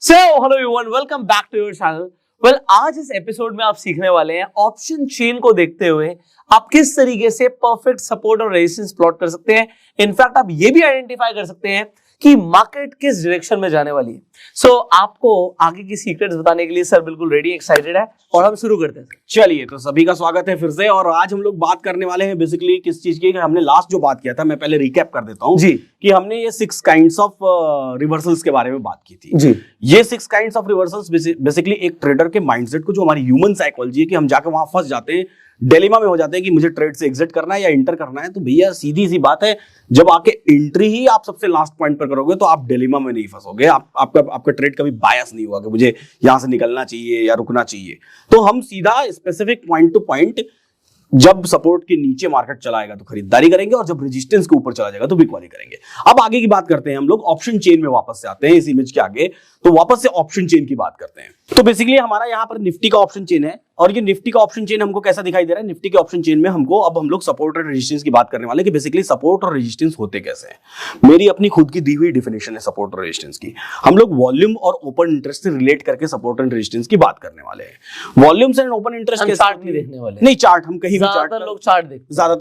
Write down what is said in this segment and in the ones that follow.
So hello everyone, welcome back to your channel. Well, आज इस episode में आप सीखने वाले हैं ऑप्शन चेन को देखते हुए आप किस तरीके से परफेक्ट सपोर्ट और रेजिस्टेंस प्लॉट कर सकते हैं। इनफैक्ट आप ये भी आइडेंटिफाई कर सकते हैं कि मार्केट किस डायरेक्शन में जाने वाली है। सो आपको आगे की सीक्रेट्स बताने के लिए सर बिल्कुल रेडी, एक्साइटेड है और हम शुरू करते हैं। चलिए, तो सभी का स्वागत है फिर से। और आज हम लोग बात करने वाले हैं बेसिकली किस चीज की। हमने लास्ट जो बात किया था, मैं पहले रिकैप कर देता हूं जी, कि हमने ये 6 काइंड्स ऑफ रिवर्सल्स के बारे में बात की थी जी। ये 6 काइंड्स ऑफ रिवर्सल्स बेसिकली एक ट्रेडर के माइंडसेट को, जो हमारी ह्यूमन साइकोलॉजी है कि हम जाकर वहां फंस जाते हैं, डिलेमा में हो जाते हैं कि मुझे ट्रेड से एग्जिट करना है या इंटर करना है। तो भैया सीधी सी बात है, जब आके एंट्री ही आप सबसे लास्ट पॉइंट पर करोगे तो आप डिलेमा में नहीं फंसोगे। आपका ट्रेड कभी बायस नहीं होगा कि मुझे यहां से निकलना चाहिए या रुकना चाहिए। तो हम सीधा स्पेसिफिक पॉइंट टू पॉइंट, जब सपोर्ट के नीचे मार्केट चलाएगा तो खरीदारी करेंगे और जब रेजिस्टेंस के ऊपर चला जाएगा तो बिकवाली करेंगे। अब आगे की बात करते हैं, हम लोग ऑप्शन चेन में वापस से आते हैं इस इमेज के आगे। तो वापस से ऑप्शन चेन की बात करते हैं। तो बेसिकली हमारा यहां पर निफ्टी का ऑप्शन चेन है और ये निफ्टी का ऑप्शन चेन हमको कैसा दिखाई दे रहा है। निफ्टी के ऑप्शन चेन में हम लोग सपोर्ट और रेजिस्टेंस की बात करने वाले कि बेसिकली सपोर्ट और रेजिस्टेंस होते कैसे हैं। मेरी अपनी खुद की दी हुई डेफिनेशन है सपोर्ट और रेजिस्टेंस की। हम लोग वॉल्यूम और ओपन इंटरेस्ट से रिलेट करके सपोर्ट एंड रेजिस्टेंस की बात करने वाले हैं। वॉल्यूम्स एंड ओपन इंटरेस्ट के चार्ट नहीं देखने वाले, नहीं चार्ट हम कहीं भी ज्यादातर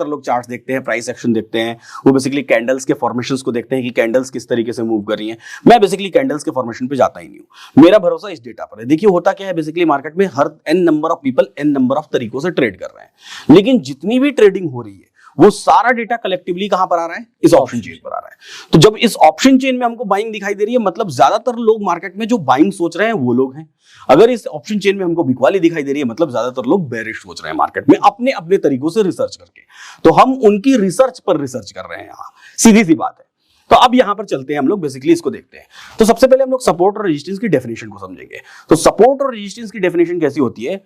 लोग चार्ट देखते हैं, प्राइस एक्शन देखते हैं। वो बेसिकली कैंडल्स के फॉर्मेशंस को देखते हैं कि कैंडल्स किस तरीके से मूव कर रही हैं। मैं बेसिकली कैंडल्स के फॉर्मेशन पे जाता ही नहीं हूं, मेरा भरोसा इस डेटा पर है। देखिए होता क्या है, बेसिकली मार्केट में हर n number of people n number of तरीकों से ट्रेड कर रहे हैं, लेकिन जितनी भी ट्रेडिंग हो रही है वो सारा डेटा कलेक्टिवली कहां पर आ रहा है, इस ऑप्शन चेन पर आ रहा है। तो जब इस ऑप्शन चेन में हमको बाइंग दिखाई दे रही है, मतलब ज्यादातर लोग मार्केट में जो बाइंग सोच रहे हैं वो लोग हैं। अगर इस ऑप्शन चेन में हमको बिकवाली दिखाई दे रही है, मतलब ज्यादातर लोग बेरिश सोच रहे हैं मार्केट में अपने अपने तरीकों से रिसर्च करके। तो हम उनकी रिसर्च पर रिसर्च कर रहे हैं यहां, सीधी सी बात है। तो अब यहां पर चलते हैं, हम लोग बेसिकली इसको देखते हैं। तो सबसे पहले हम लोग सपोर्ट और रेजिस्टेंस की डेफिनेशन को समझेंगे। तो सपोर्ट और रेजिस्टेंस की डेफिनेशन कैसी होती है,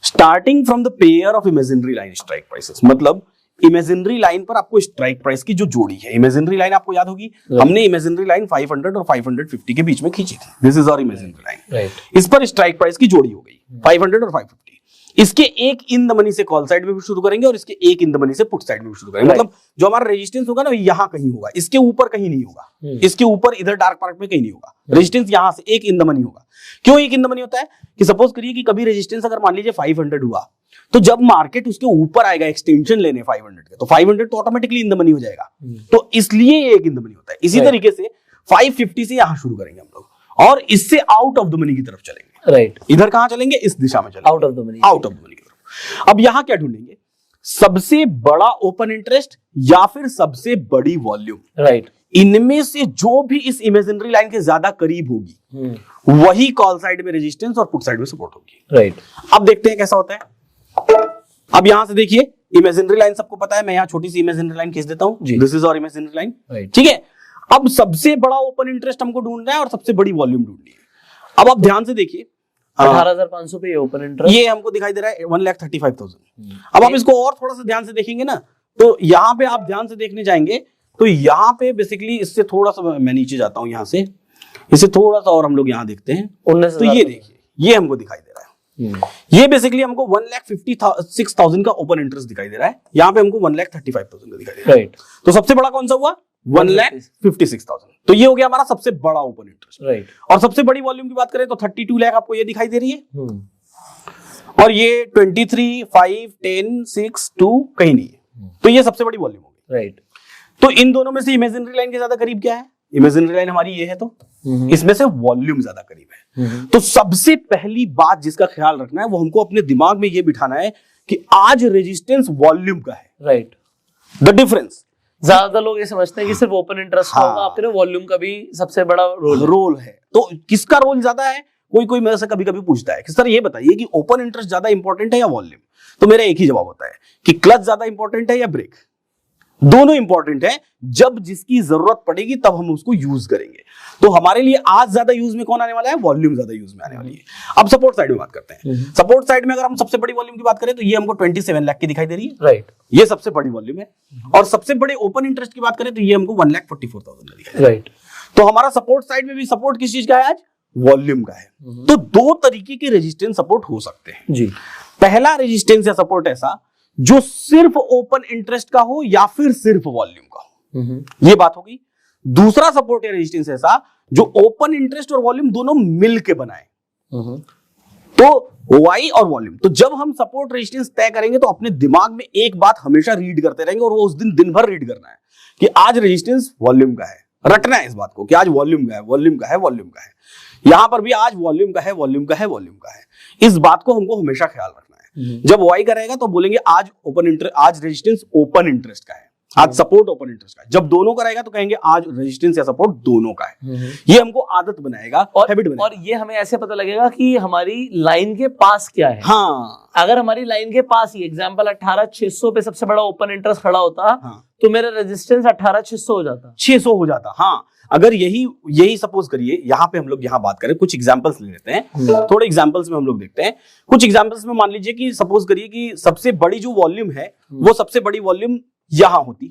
starting from the pair of imaginary line strike prices. मतलब इमेजिनरी लाइन पर आपको स्ट्राइक प्राइस की जो जोड़ी है, इमेजिनरी लाइन आपको याद होगी, हमने इमेजिनरी लाइन 500 और 550 के बीच में खींची थी। This is our imaginary line. इस पर स्ट्राइक प्राइस की जोड़ी हो गई 500 और 550। इसके एक इन द मनी से कॉल साइड में भी शुरू करेंगे और इसके एक इन द मनी से पुट साइड में भी शुरू करेंगे। मतलब जो हमारा रेजिस्टेंस होगा ना, यहां कहीं होगा, इसके ऊपर कहीं नहीं होगा, इसके ऊपर इधर डार्क पार्ट में कहीं नहीं होगा। रेजिस्टेंस यहां से एक इन द मनी होगा। क्यों एक इन द मनी होता है कि सपोज करिए कि कभी रेजिस्टेंस अगर मान लीजिए 500 हुआ, तो जब मार्केट उसके ऊपर आएगा एक्सटेंशन लेने 500 के, तो 500 तो ऑटोमेटिकली इन द मनी हो जाएगा। तो इसलिए ये एक इन द मनी होता है। इसी तरीके से 550 से यहां शुरू करेंगे हम लोग और इससे आउट ऑफ द मनी की तरफ चलेंगे। राइट, इधर कहां चलेंगे, इस दिशा में चलेंगे, out of the money, out of the money की तरफ। अब यहां क्या ढूंढेंगे, सबसे बड़ा ओपन इंटरेस्ट या फिर सबसे बड़ी वॉल्यूम। राइट, इनमें से जो भी इस इमेजिनरी लाइन के ज्यादा करीब होगी वही कॉल साइड में रेजिस्टेंस और पुट साइड में सपोर्ट होगी। राइट, अब देखते हैं कैसा होता है। अब यहां से देखिए, इमेजिनरी लाइन सबको पता है, मैं यहां छोटी सी इमेजिनरी लाइन खींच देता हूं। This is our imaginary line, ठीक है। अब सबसे बड़ा ओपन इंटरेस्ट हमको ढूंढना है और सबसे बड़ी वॉल्यूम ढूंढनी है। अब आप ध्यान से देखिए, 18,500 पे ओपन इंटरेस्ट ये हमको दिखाई दे रहा है 1,35,000। अब आप इसको और थोड़ा सा ध्यान से देखेंगे ना, तो यहां पे आप ध्यान से देखने जाएंगे तो यहां पे बेसिकली इससे थोड़ा सा मैं नीचे जाता हूं, यहां से इससे थोड़ा सा और हम लोग यहां देखते हैं। तो ये देखिए, ये हमको दिखाई दे रहा है, ये बेसिकली हमको 1,56,000 का ओपन इंटरेस्ट दिखाई दे रहा है। यहाँ पे हमको 1,35,000 का दिखाई दे रहा है। तो सबसे बड़ा कौन सा हुआ, 1,56,000। तो ये हो गया हमारा सबसे बड़ा ओपन इंटरेस्ट। राइट, और सबसे बड़ी वॉल्यूम की बात करें तो 32 लाख आपको ये दिखाई दे रही है और ये 23, 5, 10, 6, 2 कहीं नहीं है। तो ये सबसे बड़ी वॉल्यूम होगी। राइट, तो इन दोनों में से इमेजिनरी लाइन के ज्यादा करीब क्या है, इमेजिनरी लाइन हमारी ये है, तो इसमें से वॉल्यूम ज्यादा करीब है। तो सबसे पहली बात जिसका ख्याल रखना है वो हमको अपने दिमाग में ये बिठाना है कि आज रेजिस्टेंस वॉल्यूम का है। Right, the difference. ज्यादातर लोग ये समझते हैं कि सिर्फ ओपन इंटरेस्ट होगा, आपके वॉल्यूम का भी सबसे बड़ा रोल है। तो किसका रोल ज्यादा है, कोई मेरे से कभी कभी पूछता है कि सर ये बताइए कि ओपन इंटरेस्ट ज्यादा इंपॉर्टेंट है या वॉल्यूम। तो मेरा एक ही जवाब होता है कि क्लच ज्यादा इंपॉर्टेंट है या ब्रेक। दोनों इंपॉर्टेंट है, जब जिसकी जरूरत पड़ेगी तब हम उसको यूज करेंगे। तो हमारे लिए आज ज्यादा यूज में कौन आने वाला है, वॉल्यूम ज्यादा यूज में आने वाली है। अब सपोर्ट साइड में बात करते हैं। सपोर्ट साइड में अगर हम सबसे बड़ी वॉल्यूम की बात करें तो ये हमको 27 लाख की दिखाई दे रही है। राइट, ये सबसे बड़ी वॉल्यूम है। और सबसे बड़े ओपन इंटरेस्ट की बात करें तो ये हमको 1,44,000 दिखाई दे रही है। राइट, तो हमारा सपोर्ट साइड में भी सपोर्ट किस चीज का है, आज वॉल्यूम का है। तो दो तरीके के रेजिस्टेंस सपोर्ट हो सकते हैं जी। पहला रेजिस्टेंस या सपोर्ट ऐसा जो सिर्फ ओपन इंटरेस्ट का हो या फिर सिर्फ वॉल्यूम का हो, ये बात होगी। दूसरा सपोर्ट या रेजिस्टेंस ऐसा जो ओपन इंटरेस्ट और वॉल्यूम दोनों मिल के बनाए। तो वाई और वॉल्यूम, तो जब हम सपोर्ट रेजिस्टेंस तय करेंगे तो अपने दिमाग में एक बात हमेशा रीड करते रहेंगे और वो उस दिन भर रीड करना है कि आज रेजिस्टेंस वॉल्यूम का है, रटना है इस बात को कि आज वॉल्यूम का है, वॉल्यूम का है, वॉल्यूम का है। यहां पर भी आज वॉल्यूम का है, वॉल्यूम का है, वॉल्यूम का है। इस बात को हमको हमेशा ख्याल रखना है। जब वाई का रहेगा तो बोलेंगे आज ओपन इंटरेस्ट, आज रेजिस्टेंस ओपन इंटरेस्ट का है, आज सपोर्ट ओपन इंटरेस्ट का है। जब दोनों का रहेगा तो कहेंगे आज रेजिस्टेंस या सपोर्ट दोनों का है। ये हमको आदत बनाएगा और हैबिट बनाएगा। और ये हमें ऐसे पता लगेगा कि हमारी लाइन के पास क्या है। हाँ, अगर हमारी लाइन के पास ही एग्जांपल 18,600 पे सबसे बड़ा ओपन इंटरेस्ट खड़ा होता, हाँ, तो मेरा रेजिस्टेंस 18,600 हो जाता, 600 हो जाता। हाँ, अगर यही सपोज करिए, यहाँ पे हम लोग यहाँ बात करें, कुछ एग्जांपल्स ले लेते हैं, थोड़े एग्जांपल्स में हम लोग देखते हैं। कुछ एग्जांपल्स में मान लीजिए कि सपोज करिए कि सबसे बड़ी जो वॉल्यूम है वो सबसे बड़ी वॉल्यूम यहाँ होती,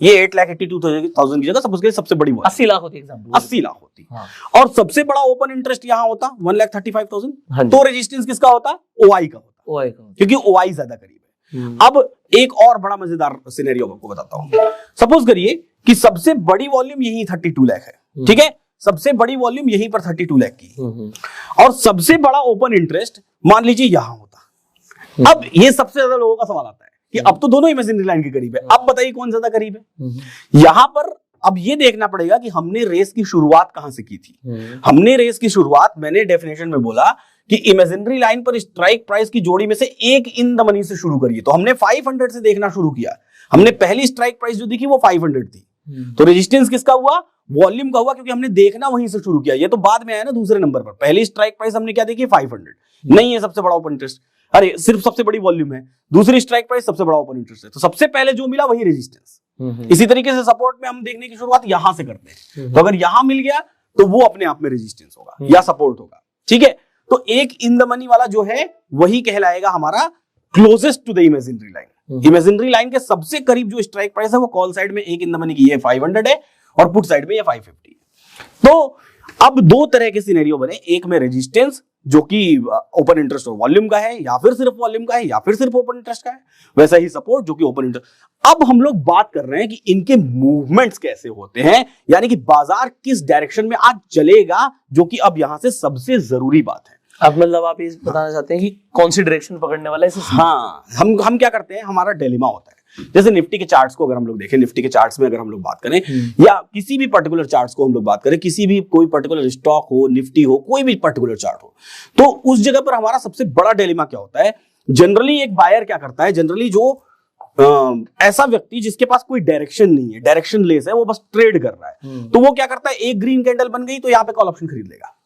ये 8,82,000 की जगह सपोज करिए सबसे बड़ी 80 लाख होती एग्जांपल, 80 लाख होती। हाँ। और सबसे बड़ा ओपन इंटरेस्ट यहाँ होता 1,35,000। हाँ, तो रेजिस्टेंस किसका होता? ओआई का होता, ओआई का, क्योंकि ओआई ज्यादा करीब है। अब एक और बड़ा मजेदार सिनेरियो आपको बताता हूं। सपोज करिए कि सबसे बड़ी वॉल्यूम यही 32 लाख है, ठीक है, सबसे बड़ी वॉल्यूम यहीं पर 32 लाख की, और सबसे बड़ा ओपन इंटरेस्ट मान लीजिए यहां होता। अब ये सबसे ज्यादा लोगों का सवाल आता है कि अब तो दोनों इमेजिनरी लाइन के करीब है, अब बताइए कौन ज्यादा करीब है। यहां पर अब ये देखना पड़ेगा कि हमने रेस की शुरुआत कहां से की थी। हमने रेस की शुरुआत, मैंने डेफिनेशन में बोला कि इमेजिनरी लाइन पर स्ट्राइक प्राइस की जोड़ी में से एक इन द मनी से शुरू करिए। तो हमने 500 से देखना शुरू किया। हमने पहली स्ट्राइक प्राइस जो देखी वो 500 थी। तो रेजिस्टेंस किसका हुआ? वॉल्यूम का हुआ, क्योंकि हमने देखना वहीं से शुरू किया। ये तो बाद में आया ना दूसरे नंबर पर। पहली स्ट्राइक प्राइस हमने क्या देखी? 500 नहीं है सबसे बड़ा ओपन इंटरेस्ट, अरे सिर्फ सबसे बड़ी वॉल्यूम है। दूसरी स्ट्राइक प्राइस सबसे बड़ा ओपन इंटरेस्ट है, तो सबसे पहले जो मिला वही रेजिस्टेंस। इसी तरीके से सपोर्ट में हम देखने की शुरुआत यहां से करते हैं। तो अगर यहां मिल गया तो वो अपने आप में रेजिस्टेंस होगा या सपोर्ट होगा, ठीक है। तो एक इन द मनी वाला जो है वही कहलाएगा हमारा closest to the imaginary line. Imaginary line के सबसे करीब जो स्ट्राइक प्राइस है वो कॉल साइड में एक इन द मनी की ये 500 है और पुट साइड में ये 550 है। तो अब दो तरह के सिनेरियो बने, एक में रेजिस्टेंस जो कि ओपन इंटरेस्ट और वॉल्यूम का है, या फिर सिर्फ वॉल्यूम का है, या फिर सिर्फ ओपन इंटरेस्ट का है। वैसा ही सपोर्ट जो कि ओपन इंटरेस्ट। अब हम लोग बात कर रहे हैं कि इनके मूवमेंट्स कैसे होते हैं, यानी कि बाजार किस डायरेक्शन में आज चलेगा, जो कि अब यहां से सबसे जरूरी बात है। अब मतलब आप ये बताना चाहते हैं कि कौन सी डायरेक्शन पकड़ने वाला है? हाँ, हम क्या करते हैं, हमारा डिलेमा होता है। जैसे निफ्टी के चार्ट्स को अगर हम लोग देखें, निफ्टी के चार्ट्स में अगर हम लोग बात करें, या किसी भी पर्टिकुलर चार्ट्स को हम लोग बात करें, किसी भी कोई पर्टिकुलर स्टॉक हो, निफ्टी हो, कोई भी पर्टिकुलर चार्ट हो, तो उस जगह पर हमारा सबसे बड़ा डिलेमा क्या होता है? जनरली एक बायर क्या करता है, जनरली जो ऐसा व्यक्ति जिसके पास कोई डायरेक्शन नहीं है, डायरेक्शन लेस है, वो बस ट्रेड कर रहा है, तो वो क्या करता है, एक ग्रीन कैंडल बन गई तो यहाँ पे कॉल ऑप्शन खरीद लेगा।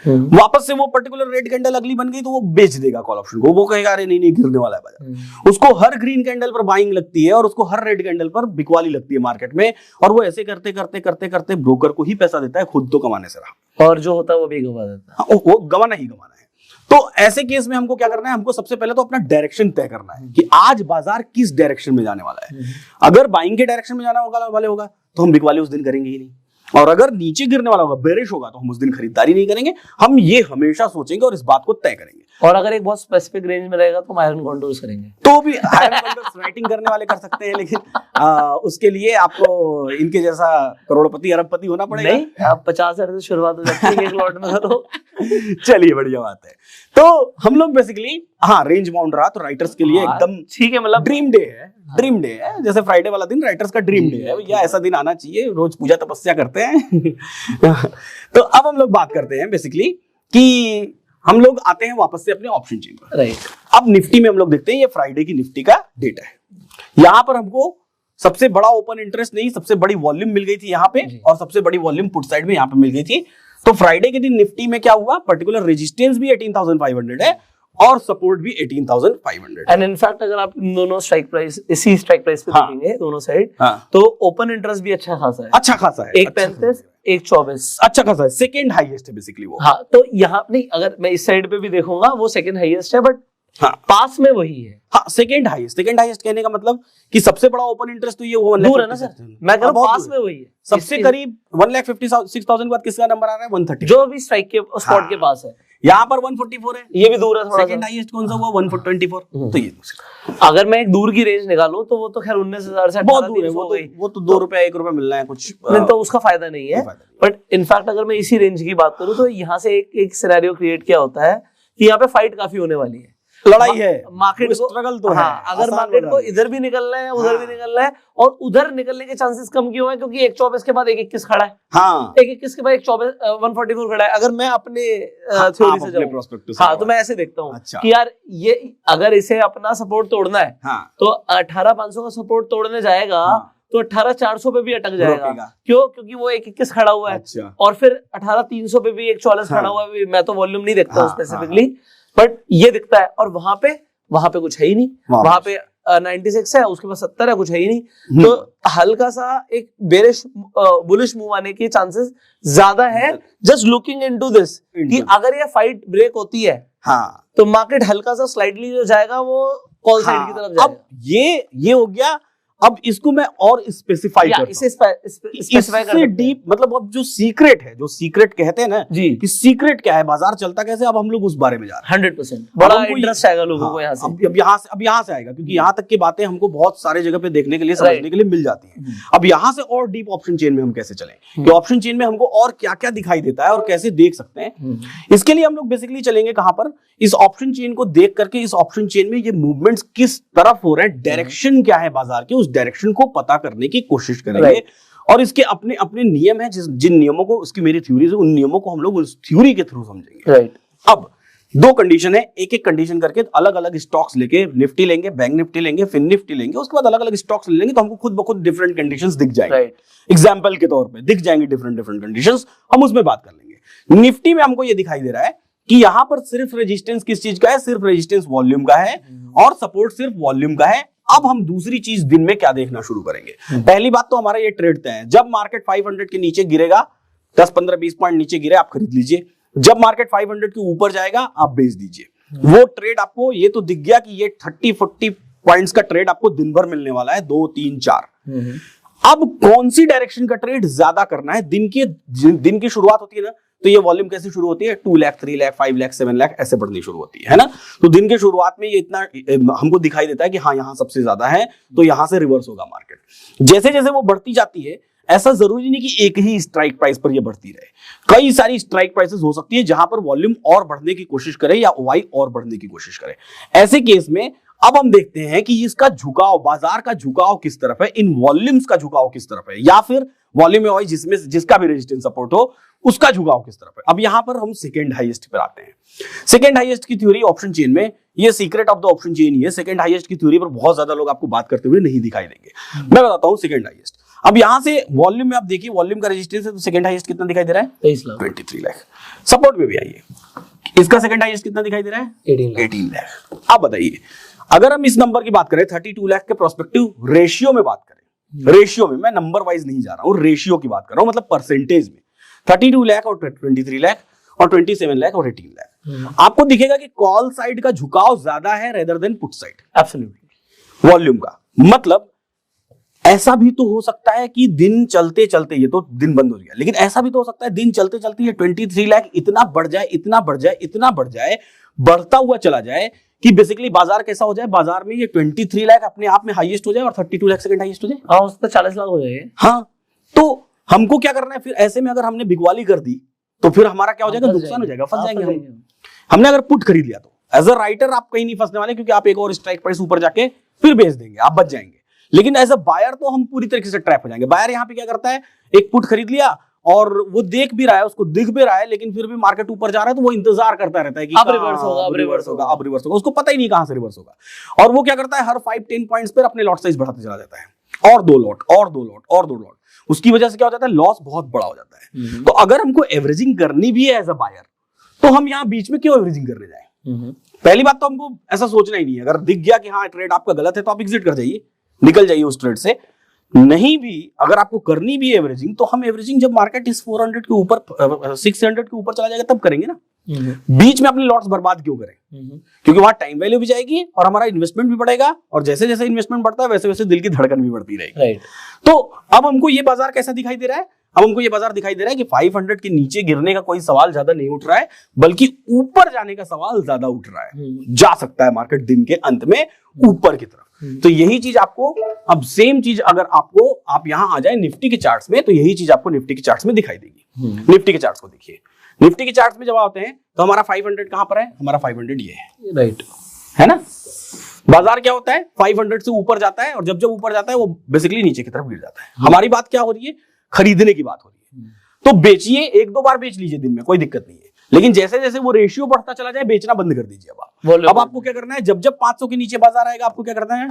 वापस से वो पर्टिकुलर रेड कैंडल अगली बन गई तो वो बेच देगा कॉल ऑप्शन को। वो कहेगा अरे नहीं गिरने वाला है बाजार। उसको हर ग्रीन कैंडल पर बाइंग लगती है और उसको हर रेड कैंडल पर बिकवाली लगती है मार्केट में, और वो ऐसे करते करते करते करते ब्रोकर को ही पैसा देता है, खुद तो कमाने से रहा, और जो होता है वो भी गवा देता है। वो गवाना ही गवाना है। तो ऐसे केस में हमको क्या करना है? हमको सबसे पहले तो अपना डायरेक्शन तय करना है कि आज बाजार किस डायरेक्शन में जाने वाला है। अगर बाइंग के डायरेक्शन में जाना वाले होगा तो हम बिकवाली उस दिन करेंगे ही नहीं, और अगर नीचे गिरने वाला होगा, बेरिश होगा, तो हम उस दिन खरीदारी नहीं करेंगे। हम ये हमेशा सोचेंगे और इस बात को तय करेंगे। और अगर एक बहुत स्पेसिफिक रेंज में रहेगा तो आयरन कॉन्टूर्स करेंगे, तो भी आयरन कॉन्टूर्स राइटिंग करने वाले कर सकते हैं, लेकिन उसके लिए आपको इनके जैसा करोड़पति अरबपति होना पड़ेगा। नहीं, आप 50,000 से शुरुआत हो जाती है एक लॉट में करो। चलिए, बढ़िया बात है। तो हम लोग बेसिकली रेंज बाउंड रहा तो राइटर्स के लिए एकदम ठीक है, मतलब ड्रीम डे है। ड्रीम डे है, जैसे फ्राइडे वाला दिन राइटर्स का ड्रीम डे है भैया, ऐसा दिन आना चाहिए, रोज पूजा तपस्या करते हैं। तो अब हम लोग बात करते हैं बेसिकली कि हम लोग आते हैं वापस से अपने ऑप्शन चेन पर। राइट। अब निफ्टी में हम लोग देखते हैं, ये फ्राइडे की निफ्टी का डेटा है। यहां पर हमको सबसे बड़ा ओपन इंटरेस्ट नहीं, सबसे बड़ी वॉल्यूम मिल गई थी यहाँ पे, और सबसे बड़ी वॉल्यूम पुट साइड में यहाँ पे मिल गई थी। तो फ्राइडे के दिन निफ्टी में क्या हुआ? पर्टिकुलर रेजिस्टेंस भी 18,500 है और सपोर्ट भी 18,500। एंड इनफैक्ट अगर आप दोनों स्ट्राइक प्राइस, इसी स्ट्राइक प्राइस पे देखेंगे दोनों साइड, तो ओपन इंटरेस्ट भी अच्छा खासा है। अच्छा खासा है, एक 35, एक 24, अच्छा खासा है। सेकंड हाईएस्ट है बेसिकली वो। हाँ, तो यहाँ नहीं, अगर मैं इस साइड पे भी देखूंगा वो सेकंड हाईएस्ट है, बट पास में वही है। हाँ, सेकंड हाईएस्ट कहने का मतलब कि सबसे बड़ा ओपन इंटरेस्ट तो ये वो दूर है ना सर, मैं कह रहा हूं पास में वही है। सबसे करीब 1,56,000 के बाद किसका नंबर आ रहा है? 130, जो भी स्ट्राइक के स्पॉट के पास है। यहाँ पर 144 है, ये भी दूर है थोड़ा। सेकंड हाईएस्ट कौन सा हुआ 124, तो ये दूसरा। अगर मैं एक दूर की रेंज निकालूं तो वो तो खैर 19,000 से बहुत दूर है, वो तो 2 रुपए 1 रुपए मिलना है कुछ, नहीं तो उसका फायदा नहीं है। बट इनफैक्ट अगर मैं इसी रेंज की बात करूं तो यहाँ से एक सिनेरियो क्रिएट किया होता है कि यहाँ पे फाइट काफी होने वाली है, लड़ाई है, मार्केट को स्ट्रगल तो हाँ, है। अगर मार्केट को इधर भी निकलना है उधर भी निकलना है, और उधर निकलने के चांसेस कम क्यों है? क्योंकि 124 के बाद 121 खड़ा है, हाँ 121 के बाद 144 खड़ा है। अगर मैं अपने थ्योरी से जाऊं, हाँ, तो मैं ऐसे देखता हूँ कि यार ये अगर इसे अपना सपोर्ट तोड़ना है तो 18,500 का सपोर्ट तोड़ने जाएगा तो 18,400 पे भी अटक जाएगा। क्यों? क्योंकि वो 121 खड़ा हुआ है, और फिर 18,300 पे भी 144 खड़ा हुआ है। मैं तो वॉल्यूम नहीं देखता स्पेसिफिकली, बट ये दिखता है। और वहां पे कुछ है ही नहीं, वहां पे 96 है, उसके बाद 70 है, कुछ है ही नहीं। तो हल्का सा एक बेरिश बुलिश मूव आने के चांसेस ज्यादा है, जस्ट लुकिंग इनटू दिस, कि अगर ये फाइट ब्रेक होती है तो मार्केट हल्का सा स्लाइडली जो जाएगा वो कॉल साइड की तरफ जाएगा। अब ये हो गया। अब इसको मैं और स्पेसिफाई करता हूं, इसे स्पेसिफाई कर डीप, मतलब अब जो सीक्रेट है, जो सीक्रेट कहते हैं ना जी, कि सीक्रेट क्या है, बाजार चलता कैसे, अब हम लोग उस बारे में जा रहे हैं। 100% बड़ा इंटरेस्ट आएगा लोगों को यहाँ से। अब यहाँ से आएगा, क्योंकि यहाँ तक की बातें हमको बहुत सारे जगह पे देखने के लिए, समझने के लिए मिल जाती है। अब यहाँ से और डीप ऑप्शन चेन में हम कैसे चलें, कि ऑप्शन चेन में हमको और क्या क्या दिखाई देता है और कैसे देख सकते हैं। इसके लिए हम लोग बेसिकली चलेंगे कहां पर, इस ऑप्शन चेन को देख करके इस ऑप्शन चेन में ये मूवमेंट्स किस तरफ हो रहे हैं, डायरेक्शन क्या है बाजार के, उस डायरेक्शन को पता करने की कोशिश करेंगे। और इसके अपने अपने नियम हैं, जिन नियमों को, उसकी मेरी थ्योरी है, उन नियमों को हम लोग उस थ्योरी के थ्रू समझेंगे। अब 2 कंडीशन है, एक एक कंडीशन करके अलग अलग स्टॉक्स लेके, निफ्टी लेंगे, बैंक निफ्टी लेंगे, फिन निफ्टी लेंगे, उसके बाद अलग अलग स्टॉक्स ले लेंगे, तो हमको खुद ब खुद डिफरेंट कंडीशंस दिख जाएंगे। एग्जांपल के तौर पे दिख जाएंगे डिफरेंट कंडीशंस, हम उसमें बात कर लेंगे। निफ्टी में हमको ये दिखाई दे रहा है कि यहां पर सिर्फ रेजिस्टेंस किस चीज का है, सिर्फ रेजिस्टेंस वॉल्यूम का है, और सपोर्ट सिर्फ वॉल्यूम का है। अब हम दूसरी चीज दिन में क्या देखना शुरू करेंगे। पहली बात तो हमारा ये ट्रेड तय है, जब मार्केट 500 के नीचे गिरेगा, 10, 15, 20 पॉइंट नीचे गिरे, आप खरीद लीजिए। जब मार्केट 500 के ऊपर जाएगा, आप बेच दीजिए। वो ट्रेड आपको ये तो दिख गया कि ये 30-40 पॉइंट्स का ट्रेड आपको दिन भर मिलने वाला है, 2, 3, 4। अब कौन सी डायरेक्शन का ट्रेड ज्यादा करना है, दिन की शुरुआत होती है ना, तो ये वॉल्यूम कैसे शुरू होती है, 2 लाख, 3 लाख, 5 लाख, 7 लाख ऐसे बढ़नी शुरू होती है ना। तो दिन के शुरुआत में ये इतना हमको दिखाई देता है कि हाँ यहां सबसे ज्यादा है, तो यहां से रिवर्स होगा मार्केट। जैसे जैसे वो बढ़ती जाती है, ऐसा जरूरी नहीं कि एक ही स्ट्राइक प्राइस पर ये बढ़ती रहे, कई सारी स्ट्राइक प्राइसेस हो सकती है जहां पर वॉल्यूम और बढ़ने की कोशिश करे या ओवाई और बढ़ने की कोशिश करे। ऐसे केस में अब हम देखते हैं कि इसका झुकाव, बाजार का झुकाव किस तरफ है, इन वॉल्यूम्स का झुकाव किस तरफ है, या फिर वॉल्यूम ओवाई जिसमें जिसका भी रेजिस्टेंस सपोर्ट हो उसका झुकाव किस तरफ है। अब यहां पर हम सेकंड हाईएस्ट पर आते हैं। सेकंड हाईएस्ट की थ्योरी ऑप्शन चेन में, ये secret of the option chain ही है। सेकंड हाईएस्ट की थ्योरी पर बहुत ज्यादा लोग आपको बात करते हुए नहीं दिखाई देंगे, मैं बताता हूं सेकंड हाईएस्ट। अब यहां से वॉल्यूम में आप देखिए, वॉल्यूम का रेजिस्टेंस है, तो सेकंड हाईएस्ट कितना दिखाई दे रहा है, 23 लाख। सपोर्ट में भी आइए, इसका सेकंड हाईएस्ट कितना दिखाई दे रहा है, 18 लाख। अब बताइए, अगर हम इस नंबर की बात करें, 32 लाख के प्रोस्पेक्टिव रेशियो में बात करें, रेशियो में, मैं नंबर वाइज नहीं जा रहा हूं, रेशियो की बात कर रहा हूं, मतलब परसेंटेज में, 32 लाख और 23 लाख और 27 लाख और 18 लाख, आपको दिखेगा कि कॉल साइड का झुकाव ज्यादा है rather than put side. Absolutely. Volume का मतलब ऐसा भी तो हो सकता है कि दिन चलते चलते, ये तो दिन बंद हो गया, लेकिन ऐसा भी तो हो सकता है दिन चलते चलते ये 23 लाख इतना बढ़ जाए, इतना बढ़ जाए, इतना बढ़ जाए, बढ़ता हुआ चला जाए कि बेसिकली बाजार कैसा हो जाए, बाजार में ये 23 लाख अपने आप में हाईएस्ट हो जाए और 32 लाख सेकंड हाईएस्ट हो जाए। हाँ, उससे 40 लाख हो जाए। हाँ, तो हमको क्या करना है फिर ऐसे में, अगर हमने बिगवाली कर दी तो फिर हमारा क्या हो जाएगा, नुकसान हो जाएगा, फंस जाएंगे हम। हमने अगर पुट खरीद लिया तो एज अ राइटर आप कहीं नहीं फंसने वाले, क्योंकि आप एक और स्ट्राइक प्राइस ऊपर जाके फिर बेच देंगे, आप बच जाएंगे। लेकिन एज अ बायर तो हम पूरी तरीके से ट्रैप हो जाएंगे। बायर यहाँ पे क्या करता है, एक पुट खरीद लिया और वो देख भी रहा है, उसको दिख भी रहा है, लेकिन फिर भी मार्केट ऊपर जा रहा है तो वो इंतजार करता रहता है कि अब रिवर्स होगा, अब रिवर्स होगा, अब रिवर्स होगा, उसको पता ही नहीं कहां से रिवर्स होगा। और वो क्या करता है, हर 5-10 पॉइंट्स पर अपने लॉट साइज बढ़ाते चला जाता है, और 2 लॉट और 2 लॉट और 2 लॉट। उसकी वजह से क्या हो जाता है, लॉस बहुत बड़ा हो जाता है। तो अगर हमको एवरेजिंग करनी भी है एज अ बायर, तो हम यहाँ बीच में क्यों एवरेजिंग करने जाए। पहली बात तो हमको ऐसा सोचना ही नहीं है। अगर दिख गया कि हाँ ट्रेड आपका गलत है तो आप एग्जिट कर जाइए, निकल जाइए उस ट्रेड से। नहीं भी अगर आपको करनी भी है एवरेजिंग, तो हम एवरेजिंग जब मार्केट इस 400 के ऊपर 600 के ऊपर चला जाएगा तब करेंगे ना। बीच में अपने लॉट्स बर्बाद क्यों करें, क्योंकि वहां टाइम वैल्यू भी जाएगी और हमारा इन्वेस्टमेंट भी बढ़ेगा, और जैसे जैसे इन्वेस्टमेंट बढ़ता है वैसे वैसे दिल की धड़कन भी बढ़ती रहेगी। राइट। तो अब हमको ये बाजार कैसा दिखाई दे रहा है, अब हमको ये बाजार दिखाई दे रहा है कि 500 के नीचे गिरने का कोई सवाल ज्यादा नहीं उठ रहा है, बल्कि ऊपर जाने का सवाल ज्यादा उठ रहा है। जा सकता है मार्केट दिन के अंत में ऊपर की तरफ। तो यही चीज आपको, अब सेम चीज अगर आपको, आप यहां आ जाए निफ्टी के चार्ट्स में, तो यही चीज आपको निफ्टी के चार्ट्स में दिखाई देगी। निफ्टी के चार्ट्स को देखिए, निफ्टी के चार्ट्स में जब आते हैं तो हमारा 500 कहां पर है, हमारा 500 ये है, राइट है ना। बाजार क्या होता है, 500 से ऊपर जाता है, और जब जब ऊपर जाता है वो बेसिकली नीचे की तरफ गिर जाता है। हमारी बात क्या हो रही है, खरीदने की बात हो रही है। तो बेचिए, एक दो बार बेच लीजिए दिन में, कोई दिक्कत नहीं है, लेकिन जैसे जैसे वो रेशियो बढ़ता चला जाए बेचना बंद कर दीजिए। अब आपको क्या करना है, जब जब 500 के नीचे बाजार आएगा आपको क्या करना है,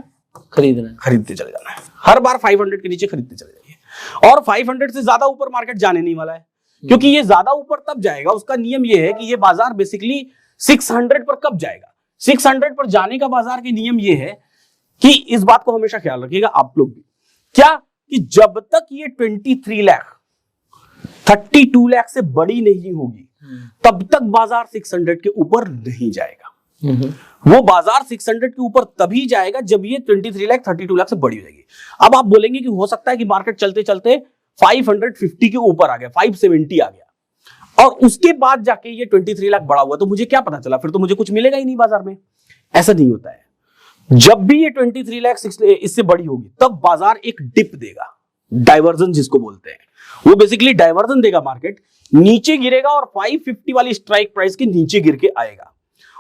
खरीदते चले जाना है। हर बार 500 के नीचे खरीदते चले जाइए, और 500 से ज्यादा ऊपर मार्केट जाने नहीं वाला है, क्योंकि ये ज्यादा ऊपर तब जाएगा, उसका नियम ये है कि ये बाजार बेसिकली 600 पर कब जाएगा। 600 पर जाने का बाजार के नियम ये है कि इस बात को हमेशा ख्याल रखिएगा आप लोग भी, क्या कि जब तक ये 23 लाख 32 लाख से बड़ी नहीं होगी तब तक बाजार 600 के ऊपर नहीं जाएगा। वो बाजार 600 के ऊपर तभी जाएगा जब ये 23 लाख 32 लाख से बड़ी हो जाएगी। अब आप बोलेंगे कि हो सकता है कि मार्केट चलते चलते 550 के ऊपर आ गया, 570 आ गया, और उसके बाद जाके ये 23 लाख बड़ा हुआ, तो मुझे क्या पता चला, फिर तो मुझे कुछ मिलेगा ही नहीं बाजार में। ऐसा नहीं होता है। जब भी ये 23 लाख इससे बड़ी होगी तब बाजार एक डिप देगा, डाइवर्जन जिसको बोलते हैं, वो बेसिकली डाइवर्जन देगा, मार्केट नीचे गिरेगा और 550 वाली स्ट्राइक प्राइस के नीचे गिर के आएगा,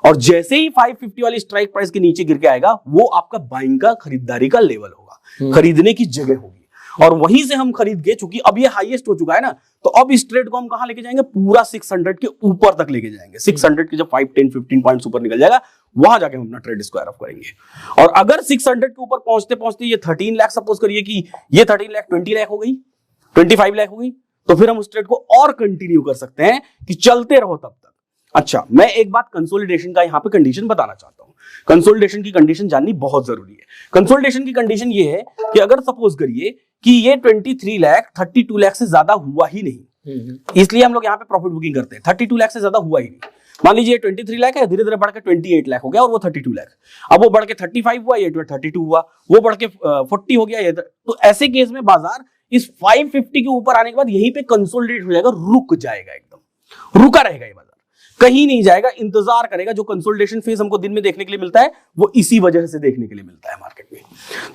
और जैसे ही 550 वाली स्ट्राइक प्राइस के नीचे गिर के आएगा वो आपका बाइंग का, खरीदारी का लेवल होगा, खरीदने की जगह होगी, और वहीं से हम खरीद के, चूंकि अब ये हाईएस्ट हो चुका है ना, तो अब इस ट्रेड को हम कहां लेके जाएंगे, पूरा 600 के ऊपर तक लेके जाएंगे। 600 के जब 5, 10, 15 पॉइंट्स ऊपर निकल जाएगा, वहां जाके हम अपना ट्रेड स्क्वायर ऑफ करेंगे। और अगर 600 के ऊपर पहुंचते पहुंचते ये 13 लाख, सपोज करिए कि ये 13 लाख 20 लाख हो गई, 25 लाख हो गई, तो फिर हम उस ट्रेड को और कंटिन्यू कर सकते हैं कि चलते रहो तब तक। अच्छा, मैं एक बात कंसोलिडेशन का यहां पे कंडीशन बताना चाहता हूं। कंसोलिडेशन की कंडीशन जाननी बहुत जरूरी है। कंसोलिडेशन की कंडीशन ये है कि अगर सपोज करिए कि ये 23 लाख 32 लाख से ज्यादा हुआ ही नहीं, इसलिए हम लोग यहाँ पे प्रॉफिट बुकिंग करते हैं, 32 लाख से ज्यादा हुआ ही नहीं। मान लीजिए 23 लाख है, धीरे धीरे बढ़ के 28 लाख हो गया और वो 32 लाख, अब वो बढ़ के 35 हुआ, ये 32 हुआ, वो बढ़ के 40 हो गया, ये तो ऐसे केस में बाजार इस 550 के ऊपर आने के बाद यहीं पे कंसोलिडेट हो जाएगा, रुक जाएगा, एकदम रुका रहेगा ये बाजार, कहीं नहीं जाएगा, इंतजार करेगा। जो कंसोलिडेशन फेज हमको दिन में देखने के लिए मिलता है वो इसी वजह से देखने के लिए मिलता है मार्केट में,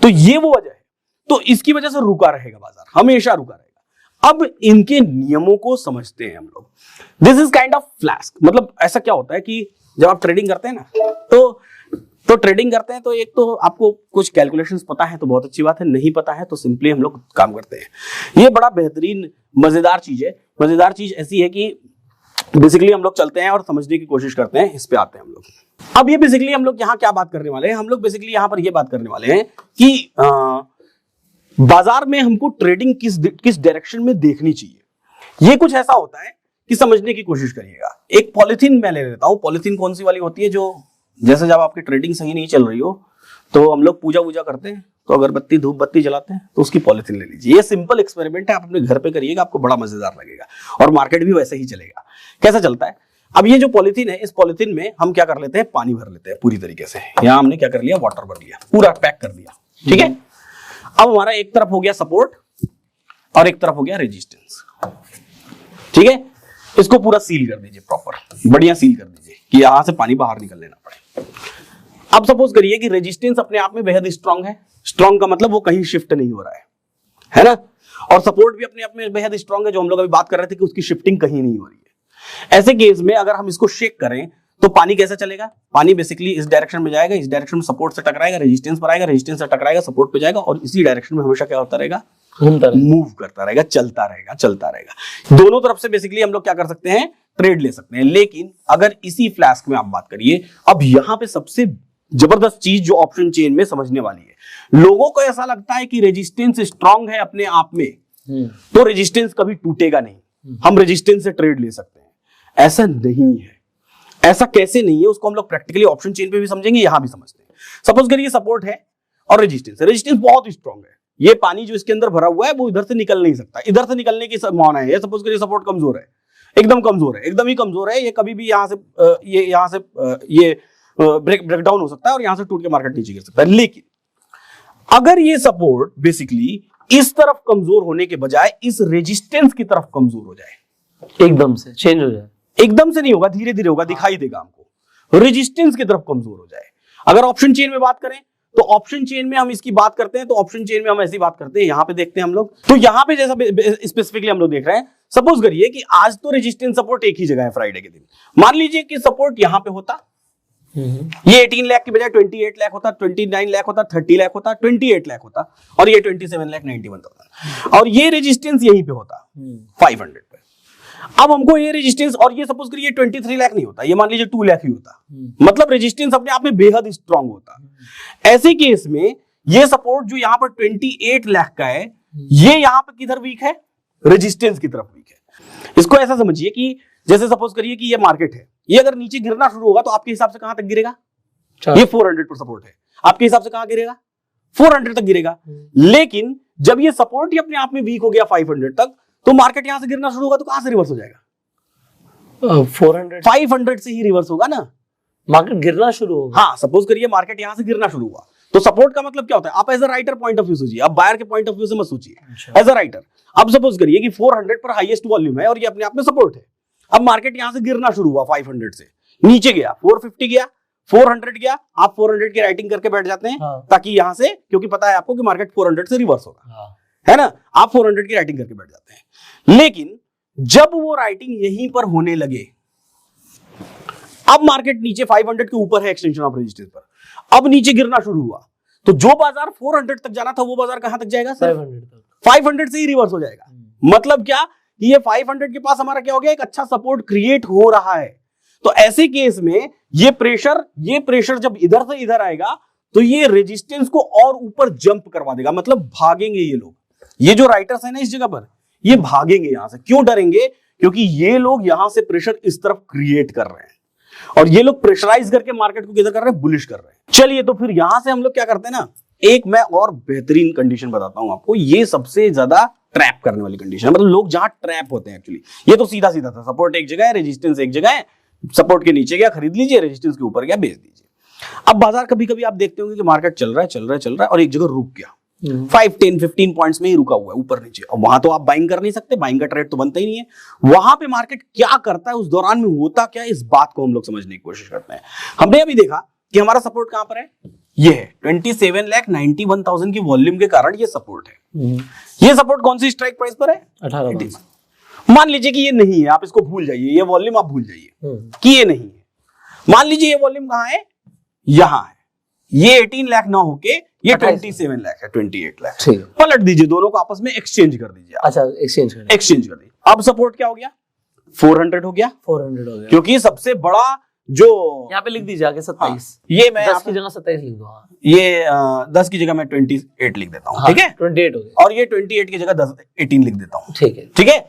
तो ये वो वजह है, तो इसकी वजह से रुका रहेगा बाजार, हमेशा रुका रहेगा। अब इनके नियमों को समझते हैं हम लोग। दिस इज काइंड ऑफ फ्लैस्क, मतलब ऐसा क्या होता है कि जब आप ट्रेडिंग करते हैं ना, तो ट्रेडिंग करते हैं तो एक तो आपको कुछ कैलकुलेशंस पता है तो बहुत अच्छी बात है, नहीं पता है तो सिंपली हम लोग काम करते हैं। ये बड़ा बेहतरीन मजेदार चीज है। मजेदार चीज ऐसी है कि बेसिकली हम लोग चलते हैं और समझने की कोशिश करते हैं, इस पे आते हैं हम लोग। अब ये बेसिकली हम लोग यहाँ क्या बात करने वाले हैं, हम लोग बेसिकली यहाँ पर ये बात करने वाले हैं कि बाजार में हमको ट्रेडिंग किस डायरेक्शन में देखनी चाहिए। ये कुछ ऐसा होता है कि समझने की कोशिश करिएगा। एक पॉलिथीन मैं ले लेता हूं। पॉलिथीन कौन सी वाली होती है, जो जैसे जब आपकी ट्रेडिंग सही नहीं चल रही हो तो हम लोग पूजा वूजा करते हैं, तो अगरबत्ती धूप बत्ती जलाते हैं, तो उसकी पॉलिथीन ले लीजिए। ये सिंपल एक्सपेरिमेंट है, आप अपने घर पे करिएगा, आपको बड़ा मजेदार लगेगा और मार्केट भी वैसे ही चलेगा। कैसा चलता है, अब ये जो पॉलिथीन है, इस पॉलिथीन में हम क्या कर लेते हैं, पानी भर लेते हैं पूरी तरीके से। यहां हमने क्या कर लिया, वाटर भर लिया, पूरा पैक कर दिया, ठीक है। अब हमारा एक तरफ हो गया सपोर्ट और एक तरफ हो गया रेजिस्टेंस, ठीक है। इसको पूरा सील कर दीजिए, प्रॉपर बढ़िया सील कर दीजिए कि यहां से पानी बाहर निकल लेना पड़े। अब सपोज करिए कि रेजिस्टेंस अपने आप में बेहद स्ट्रांग है। स्ट्रांग का मतलब वो कहीं शिफ्ट नहीं हो रहा है ना, और सपोर्ट भी अपने आप में बेहद स्ट्रांग है, जो हम लोग अभी बात कर रहे थे कि उसकी शिफ्टिंग कहीं नहीं हो रही है। ऐसे केस में अगर हम इसको शेक करें तो पानी कैसे चलेगा, पानी बेसिकली इस डायरेक्शन में जाएगा, इस डायरेक्शन में सपोर्ट से टकराएगा, रेजिस्टेंस पर आएगा, रेजिस्टेंस से टकराएगा, सपोर्ट पे जाएगा, और इसी डायरेक्शन में हमेशा क्या होता रहेगा, मूव करता रहेगा, चलता रहेगा। दोनों तरफ से बेसिकली हम लोग क्या कर सकते हैं, ट्रेड ले सकते हैं। लेकिन अगर इसी फ्लैस्क में आप बात करिए, अब यहां पे सबसे जबरदस्त चीज जो ऑप्शन चेन में समझने वाली है, लोगों को ऐसा लगता है कि रेजिस्टेंस स्ट्रांग है अपने आप में, तो रेजिस्टेंस कभी टूटेगा नहीं, हम रेजिस्टेंस से ट्रेड ले सकते हैं। ऐसा नहीं है। ऐसा कैसे नहीं है, उसको हम लोग प्रैक्टिकली ऑप्शन चेन पे भी समझेंगे, यहां भी समझते हैं। सपोज करिए सपोर्ट है और रेजिस्टेंस है, रेजिस्टेंस बहुत स्ट्रांग है, ये पानी जो इसके अंदर भरा हुआ है वो इधर से निकल नहीं सकता, इधर से निकलने की संभावना है। सपोज करिए सपोर्ट कमजोर है, एकदम कमजोर है, एकदम ही कमजोर है, ये कभी भी यहां से ये ब्रेक डाउन हो सकता है और यहां से टूट के मार्केट नीचे गिर सकता है। लेकिन अगर ये सपोर्ट बेसिकली इस तरफ कमजोर होने के बजाय इस रेजिस्टेंस की तरफ कमजोर हो जाए, एकदम से चेंज हो जाए, एकदम से नहीं होगा, धीरे धीरे होगा, दिखाई देगा हमको, रेजिस्टेंस की तरफ कमजोर हो जाए। अगर ऑप्शन चेन में बात करें तो ऑप्शन चेन में हम इसकी बात करते हैं, तो ऑप्शन चेन में हम ऐसी बात करते हैं, यहां पे देखते हैं हम लोग, तो यहां पे जैसा स्पेसिफिकली हम लोग देख रहे हैं, सपोज करिए कि आज तो रेजिस्टेंस सपोर्ट एक ही जगह है फ्राइडे के दिन, मान लीजिए कि सपोर्ट यहां पे होता, ये 18 लाख की बजाय 28 लाख होता, 29 लाख होता, 30 लाख होता, 28 लाख होता, और ये 27,91,000, और ये रेजिस्टेंस यहीं पे होता 500 पे। अब हमको ये रेजिस्टेंस, और ये सपोज करिए 23 लाख नहीं होता, ये मान लीजिए 2 लाख ही होता, मतलब रेजिस्टेंस अपने आप में बेहद स्ट्रांग होता। ऐसे केस में ये सपोर्ट जो यहां पर 28 लाख का है, ये यहां पर किधर वीक है, रेजिस्टेंस की तरफ वीक है। इसको ऐसा समझिए कि जैसे सपोज करिए कि ये मार्केट है, ये अगर नीचे गिरना शुरू होगा तो आपके हिसाब से कहां तक गिरेगा, ये 400 पर सपोर्ट है, आपके हिसाब से कहां गिरेगा, 400 तक गिरेगा। लेकिन जब ये सपोर्ट ही अपने आप में वीक हो गया 500 तक, तो मार्केट यहां से गिरना शुरू होगा तो कहां से रिवर्स हो जाएगा, 500 से ही रिवर्स होगा ना, मार्केट गिरना शुरू होगा। हाँ, सपोज करिए मार्केट यहां से गिरना शुरू हुआ, तो सपोर्ट का मतलब क्या होता है, आप as a writer point of view सोचिए, आप बायर के पॉइंट ऑफ व्यू से मत सोचिए, एज अ राइटर अब सपोज करिए कि 400 पर हाईएस्ट वॉल्यूम है और ये अपने आप में सपोर्ट है। अब मार्केट यहां से गिरना शुरू हुआ 500 से, नीचे गया, 450 गया, 400 गया, आप 400 की राइटिंग करके बैठ जाते हैं, हाँ। ताकि यहां से, क्योंकि पता है आपको कि मार्केट 400 से रिवर्स होगा, हाँ। है ना, आप 400 की राइटिंग करके बैठ जाते हैं। लेकिन जब वो राइटिंग यहीं पर होने लगे, अब मार्केट नीचे 500 के ऊपर है एक्सटेंशन ऑफ रेजिस्टेंस पर, अब नीचे गिरना शुरू हुआ, तो जो बाजार 400 तक जाना था वो बाजार कहां तक जाएगा, 500 से ही रिवर्स हो जाएगा। मतलब क्या, कि ये 500 के पास हमारा क्या हो गया, एक अच्छा सपोर्ट क्रिएट हो रहा है। तो ऐसे केस में ये प्रेशर जब इधर से इधर आएगा तो ये रेजिस्टेंस को और ऊपर जंप करवा देगा, मतलब भागेंगे ये लोग, ये जो राइटर्स है ना इस जगह पर, ये भागेंगे यहां से। क्यों डरेंगे, क्योंकि ये लोग यहां से प्रेशर इस तरफ क्रिएट कर रहे हैं, और ये लोग प्रेशराइज करके मार्केट को किधर कर रहे हैं, बुलिश कर रहे हैं। चलिए, तो फिर यहां से हम लोग क्या करते हैं ना, एक मैं और बेहतरीन कंडीशन बताता हूं आपको, ये सबसे ज्यादा ट्रैप करने वाली कंडीशन है, मतलब लोग जहां ट्रैप होते हैं एक्चुअली। ये तो सीधा सीधा था, सपोर्ट एक जगह है, रेजिस्टेंस एक जगह है, सपोर्ट के नीचे गया खरीद लीजिए, रेजिस्टेंस के ऊपर गया बेच दीजिए। अब बाजार कभी कभी आप देखते होंगे कि मार्केट चल रहा है और एक जगह रुक गया, 5, 10, 15 पॉइंट्स में ही रुका हुआ है ऊपर नीचे, और वहां तो आप बाइंग कर नहीं सकते, बाइंग का ट्रेड तो बनता ही नहीं है। वहां पे मार्केट क्या करता है, उस दौरान में होता क्या है, इस बात को हम लोग समझने की कोशिश करते हैं। हमने अभी देखा कि हमारा सपोर्ट कहां पर है, ये है 27,91,000 की वॉल्यूम के कारण ये सपोर्ट है। ये सपोर्ट कौन सी स्ट्राइक प्राइस पर है, 18। मान लीजिए कि ये नहीं है, आप इसको भूल जाइए, ये वॉल्यूम आप भूल जाइए कि ये नहीं है। मान लीजिए ये वॉल्यूम कहां है, यहां है, ये 18 लाख ना होके ये 27 लाख है, 28 लाख। पलट दीजिए, दोनों को आपस में एक्सचेंज कर दीजिए। अच्छा, एक्सचेंज कर दीजिए। अब सपोर्ट क्या हो गया, 400 हो गया, 400 हो गया, क्योंकि सबसे बड़ा जो यहाँ पे लिख दीजिए आगे 27, ये मैं 10 की जगह 27 लिख दो, ये 10 की जगह मैं 28 लिख देता हूँ, ठीक है, 28 हो गया, और ये 28 की जगह 18 लिख देता हूँ, ठीक है।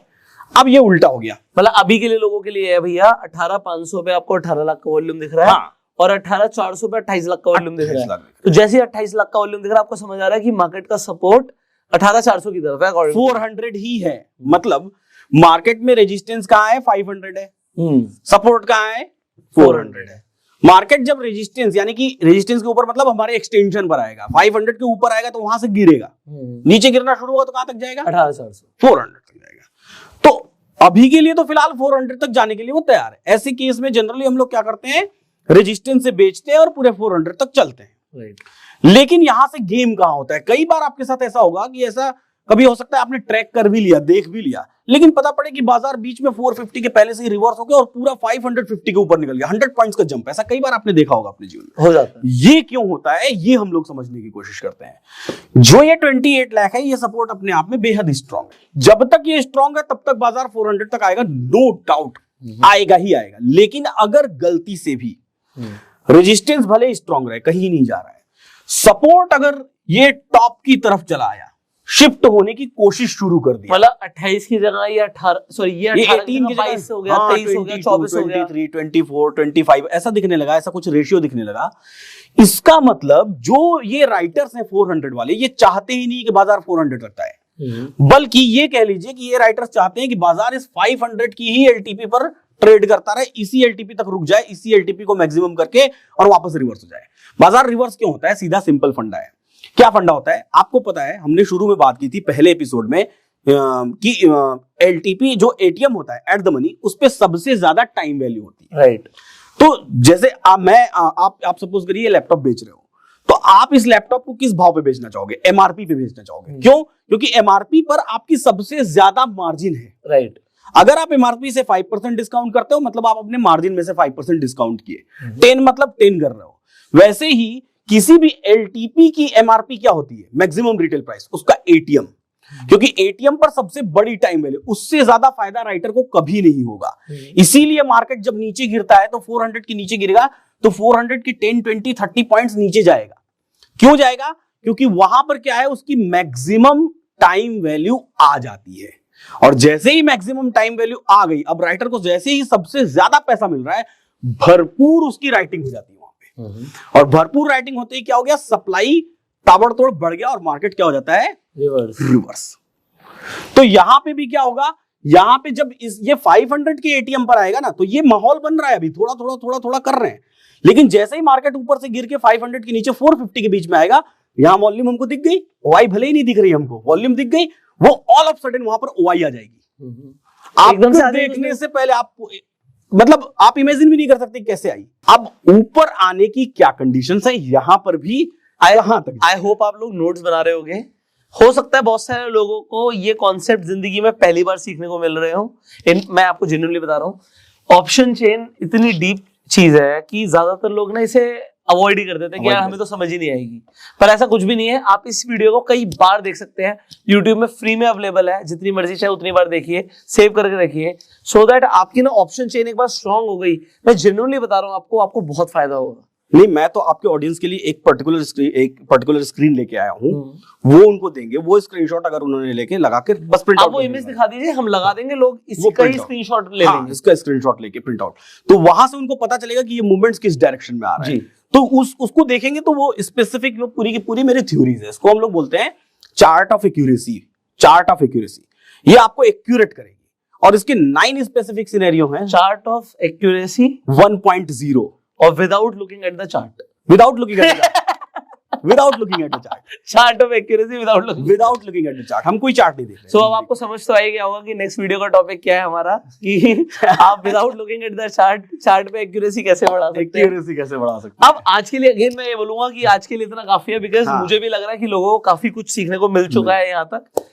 अब ये उल्टा हो गया, मतलब अभी के लिए लोगों के लिए है भैया, 18,500 पे आपको 18 लाख का वॉल्यूम दिख रहा है, हाँ। और 18,400 पे 28 लाख का वॉल्यूम दिख रहा है। तो जैसे ही 28 लाख का वॉल्यूम दिख रहा है, आपको समझ आ रहा है कि मार्केट का सपोर्ट 18,400 की तरफ है, 400 ही है, मतलब मार्केट में रेजिस्टेंस कहां है, 500 है, सपोर्ट कहां है, 400 है। मार्केट जब रेजिस्टेंस, यानी कि रेजिस्टेंस के ऊपर मतलब हमारे एक्सटेंशन पर आएगा, 500 के ऊपर आएगा तो वहां से गिरेगा, नीचे गिरना शुरू होगा तो कहां तक जाएगा, 18,400, 400 तक जाएगा। तो अभी के लिए तो फिलहाल 400 तक जाने के लिए वो तैयार है। ऐसे केस में जनरली हम लोग क्या करते हैं, रेजिस्टेंस से बेचते हैं और पूरे 400 तक चलते हैं। लेकिन यहां से गेम कहां होता है, कई बार आपके साथ ऐसा होगा कि ऐसा कभी हो सकता है आपने ट्रैक कर भी लिया, देख भी लिया, लेकिन पता पड़े कि बाजार बीच में 450 के पहले से ही रिवर्स हो गया और पूरा 550 के ऊपर निकल गया, 100 पॉइंट्स का जंप। ऐसा कई बार आपने देखा होगा अपने जीवन में, हो जाता है। ये क्यों होता है, ये हम लोग समझने की कोशिश करते हैं। जो ये 28 लाख है, ये सपोर्ट अपने आप में बेहद स्ट्रांग है। जब तक ये स्ट्रांग है तब तक बाजार 400 तक आएगा, नो डाउट आएगा ही आएगा। लेकिन अगर गलती से भी रेजिस्टेंस भले स्ट्रांग रहे, कहीं नहीं जा रहा है, सपोर्ट अगर ये टॉप की तरफ चला आया, शिफ्ट होने की कोशिश शुरू कर दी, मतलब 28 की जगह ये 18, सॉरी ये 18 की जगह 22 हो गया, 23 हो गया, 24 हो गया, 23, 24, 25 ऐसा दिखने लगा, ऐसा कुछ रेशियो दिखने लगा। इसका मतलब जो ये राइटर्स हैं 400 वाले, ये चाहते ही नहीं कि बाजार 400 तक आए, बल्कि ये कह लीजिए कि ये राइटर्स चाहते हैं कि बाजार इस 500 की ही एलटीपी पर ट्रेड करता रहे, इसी एलटीपी तक रुक जाए, इसी एलटीपी को मैक्सिमम करके और वापस रिवर्स हो जाए। बाजार रिवर्स क्यों होता है, सीधा सिंपल फंडा है। क्या फंडा होता है आपको पता है, हमने शुरू में बात की थी पहले एपिसोड में कि एलटीपी जो एटीएम होता है एट द मनी, उस पे सबसे ज्यादा टाइम वैल्यू होती है, राइट। तो जैसे आप सपोज करिए लैपटॉप बेच रहे हो, तो आप इस लैपटॉप को किस भाव पे बेचना चाहोगे? एमआरपी पे बेचना चाहोगे। क्यों? क्योंकि एमआरपी पर आपकी सबसे ज्यादा मार्जिन है, राइट। अगर आप एमआरपी से 5% डिस्काउंट करते हो मतलब आप अपने मार्जिन में से 5% डिस्काउंट किए, 10 मतलब 10 कर रहे हो। वैसे ही किसी भी एलटीपी की एमआरपी क्या होती है? मैक्सिमम रिटेल प्राइस, उसका एटीएम, क्योंकि एटीएम पर सबसे बड़ी टाइम वैल्यू, उससे ज्यादा फायदा राइटर को कभी नहीं होगा। इसीलिए मार्केट जब नीचे गिरता है तो 400 के नीचे गिरेगा तो 400 की 10, 20, 30 पॉइंट्स नीचे जाएगा। क्यों जाएगा? क्योंकि वहां पर क्या है, उसकी मैक्सिमम टाइम वैल्यू आ जाती है, और जैसे ही मैक्सिमम टाइम वैल्यू आ गई, अब राइटर को जैसे ही सबसे ज्यादा पैसा मिल रहा है, भरपूर उसकी राइटिंग हो जाती है वहां पे, और भरपूर राइटिंग होते ही क्या हो गया, सप्लाई ताबड़तोड़ बढ़ गया और मार्केट क्या हो जाता है, रिवर्स। तो यहां पे भी क्या होगा, यहां पे जब ये 500 के एटीएम पर आएगा ना, तो ये माहौल बन रहा है, अभी थोड़ा थोड़ा कर रहे हैं, लेकिन जैसे ही मार्केट ऊपर से गिर के 500 के नीचे 450 के बीच में आएगा, यहां वॉल्यूम हमको दिख गई, ओआई भले ही नहीं दिख रही हमको, वॉल्यूम दिख गई, वो ऑल ऑफ सडन वहां पर ओआई आ जाएगी। एकदम से देखने से पहले आप मतलब आप इमेजिन भी नहीं कर सकते कैसे आई। अब ऊपर आने की क्या कंडीशंस है, यहां पर भी यहां तक। आई होप आप लोग नोट्स बना रहे होंगे। हो सकता है बहुत सारे लोगों को ये कॉन्सेप्ट जिंदगी में पहली बार सीखने को मिल रहे हो। मैं आपको जेन्युइनली बता रहा हूँ, ऑप्शन चेन इतनी डीप चीज है कि ज्यादातर लोग ना इसे अवॉइड ही कर देते हैं कि यार हमें तो समझ ही नहीं आएगी, पर ऐसा कुछ भी नहीं है। आप इस वीडियो को कई बार देख सकते हैं, यूट्यूब में फ्री में अवेलेबल है, जितनी मर्जी चाहे उतनी बार देखिए, सेव करके रखिए, सो दैट आपकी ना ऑप्शन चेन एक बार स्ट्रांग हो गई, मैं जेन्युइनली बता रहा हूँ आपको बहुत फायदा होगा। नहीं, मैं तो आपके ऑडियंस के लिए एक पर्टिकुलर स्क्रीन लेके आया हूँ, वो उनको देंगे, वो स्क्रीनशॉट अगर उन्होंने लेके लगा के बस प्रिंट आउट, वो इमेज दिखा दीजिए, हम लगा देंगे, लोग इसी का ही स्क्रीनशॉट ले लेंगे, इसका स्क्रीनशॉट लेके प्रिंट आउट, तो वहां से उनको पता चलेगा कि ये मूवमेंट्स किस डायरेक्शन में आ रहे हैं, तो उसको देखेंगे तो वो स्पेसिफिक, पूरी की पूरी मेरी थ्योरीज है, इसको हम लोग बोलते हैं chart of accuracy. Chart of accuracy ये आपको एक्यूरेट करेगी, और इसके 9 स्पेसिफिक सिनेरियो हैं। चार्ट ऑफ एक्यूरेसी 1.0 और without looking at the chart, without looking at the chart, without looking at the chart, chart of accuracy without looking at the chart, हम कोई chart नहीं देख रहे। सो अब आपको समझ तो आई गया होगा कि नेक्स्ट वीडियो का टॉपिक क्या है हमारा, कि आप without looking at the chart पे एक्यूरेसी कैसे बढ़ा सकते हैं। अब आज के लिए अगेन मैं ये बोलूंगा कि आज के लिए इतना काफी है, बिकॉज मुझे भी लग रहा है कि लोगों को काफी कुछ सीखने को मिल चुका है यहाँ तक।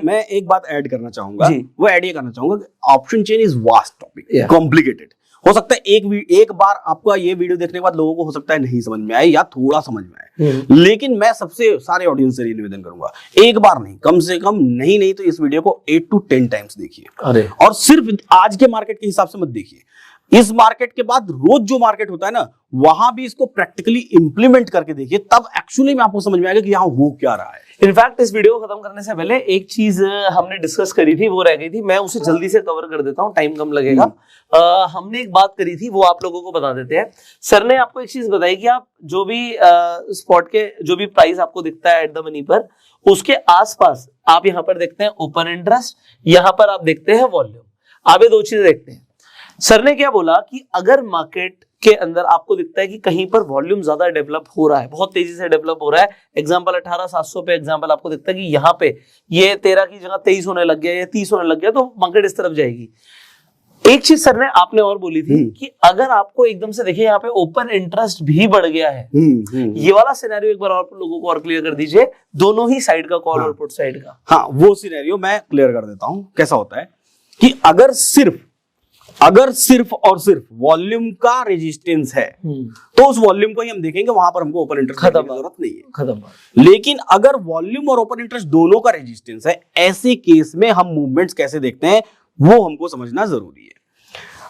मैं एक बात ऐड करना चाहूंगा, वो ऐड ये करना चाहूंगा, option chain is vast topic, complicated. हो सकता है एक बार आपका ये वीडियो देखने के बाद लोगों को हो सकता है नहीं समझ में आए या थोड़ा समझ में आए, लेकिन मैं सबसे सारे ऑडियंस से निवेदन करूंगा, एक बार नहीं, कम से कम नहीं तो इस वीडियो को 8 to 10 टाइम्स देखिए, और सिर्फ आज के मार्केट के हिसाब से मत देखिए, इस मार्केट के बाद रोज जो मार्केट होता है ना, वहां भी इसको प्रैक्टिकली इंप्लीमेंट करके देखिए, तब एक्चुअली में आपको समझ में आएगा कि यहाँ हो क्या रहा है। इनफैक्ट इस वीडियो को खत्म करने से पहले एक चीज हमने डिस्कस करी थी, वो रह गई थी, मैं उसे जल्दी से कवर कर देता हूँ, टाइम कम लगेगा। हमने एक बात करी थी, वो आप लोगों को बता देते हैं। सर ने आपको एक चीज बताई कि आप जो भी स्पॉट के जो भी प्राइस आपको दिखता है एट द मनी पर, उसके आसपास आप यहाँ पर देखते हैं ओपन इंटरेस्ट, यहाँ पर आप देखते हैं वॉल्यूम, आप ये दो चीजें देखते हैं। सर ने क्या बोला कि अगर मार्केट के अंदर आपको दिखता है कि कहीं पर वॉल्यूम ज्यादा डेवलप हो रहा है, बहुत तेजी से डेवलप हो रहा है, एग्जांपल 18,700 पे एग्जांपल आपको दिखता है कि यहाँ पे ये 13 की जगह 23 होने लग गया, या 30 होने लग गया, तो मार्केट इस तरफ जाएगी। एक चीज सर ने आपने और बोली थी कि अगर आपको एकदम से देखिए यहाँ पे ओपन इंटरेस्ट भी बढ़ गया है, ये वाला सिनेरियो एक बार और लोगों को और क्लियर कर दीजिए, दोनों ही साइड का, कॉल और पुट साइड का। हाँ, वो सिनेरियो मैं क्लियर कर देता हूं। कैसा होता है कि अगर सिर्फ और सिर्फ वॉल्यूम का रेजिस्टेंस है, तो उस वॉल्यूम को ही हम देखेंगे, वहां पर हमको ओपन इंटरेस्ट की जरूरत नहीं है, खत्म। लेकिन अगर वॉल्यूम और ओपन इंटरेस्ट दोनों का रेजिस्टेंस है, ऐसे केस में हम मूवमेंट्स कैसे देखते हैं वो हमको समझना जरूरी है।